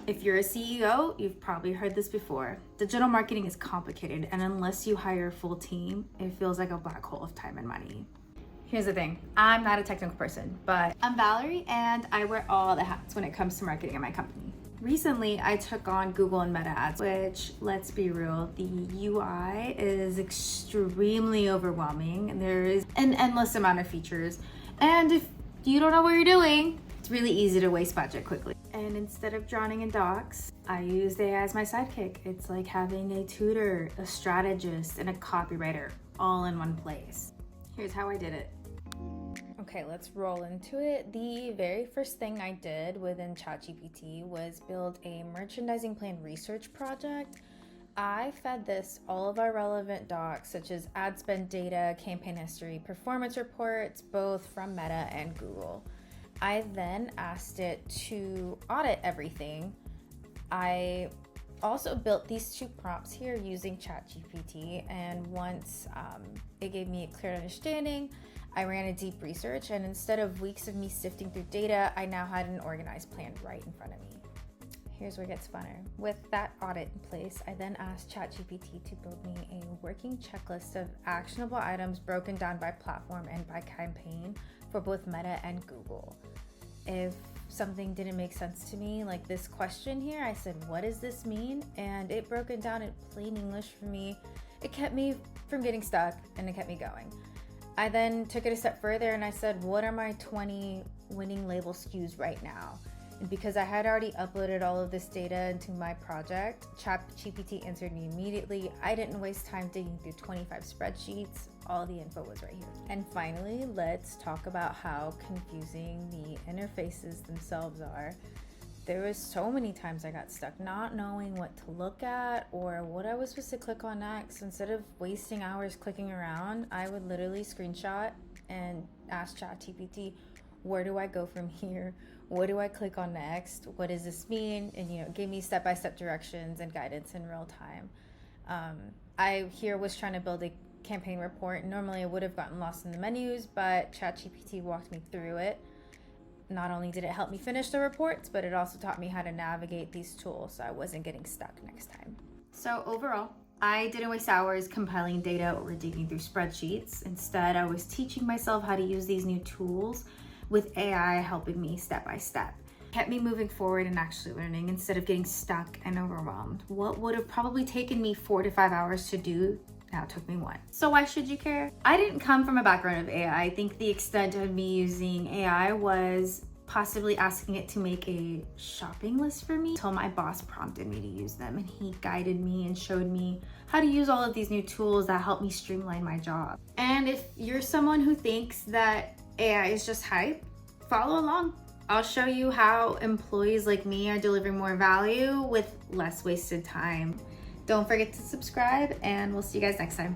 If you're a CEO, you've probably heard this before. Digital marketing is complicated, and unless you hire a full team, it feels like a black hole of time and money. Here's the thing, I'm not a technical person, but I'm Valerie and I wear all the hats when it comes to marketing in my company. Recently, I took on Google and Meta ads, which, let's be real, the UI is extremely overwhelming and there is an endless amount of features. And if you don't know what you're doing, it's really easy to waste budget quickly. And instead of drowning in docs, I used AI as my sidekick. It's like having a tutor, a strategist, and a copywriter all in one place. Here's how I did it. Okay, let's roll into it. The very first thing I did within ChatGPT was build a merchandising plan research project. I fed this all of our relevant docs, such as ad spend data, campaign history, performance reports, both from Meta and Google. I then asked it to audit everything. I also built these two prompts here using ChatGPT, and once it gave me a clear understanding, I ran a deep research, and instead of weeks of me sifting through data, I now had an organized plan right in front of me. Here's where it gets funner. With that audit in place, I then asked ChatGPT to build me a working checklist of actionable items broken down by platform and by campaign for both Meta and Google. If something didn't make sense to me, like this question here, I said, what does this mean? And it broke it down in plain English for me. It kept me from getting stuck and it kept me going. I then took it a step further and I said, what are my 20 winning label SKUs right now? And because I had already uploaded all of this data into my project, ChatGPT answered me immediately. I didn't waste time digging through 25 spreadsheets. All the info was right here. And finally, let's talk about how confusing the interfaces themselves are. There was so many times I got stuck not knowing what to look at or what I was supposed to click on next. Instead of wasting hours clicking around, I would literally screenshot and ask ChatGPT, where do I go from here? What do I click on next? What does this mean? And it gave me step-by-step directions and guidance in real time. I here was trying to build a campaign report. Normally I would have gotten lost in the menus, but ChatGPT walked me through it. Not only did it help me finish the reports, but it also taught me how to navigate these tools so I wasn't getting stuck next time. So overall, I didn't waste hours compiling data or digging through spreadsheets. Instead, I was teaching myself how to use these new tools with AI helping me step by step. It kept me moving forward and actually learning instead of getting stuck and overwhelmed. What would have probably taken me 4 to 5 hours to do now took me 1. So why should you care? I didn't come from a background of AI. I think the extent of me using AI was possibly asking it to make a shopping list for me until my boss prompted me to use them, and he guided me and showed me how to use all of these new tools that help me streamline my job. And if you're someone who thinks that AI is just hype, follow along. I'll show you how employees like me are delivering more value with less wasted time. Don't forget to subscribe, and we'll see you guys next time.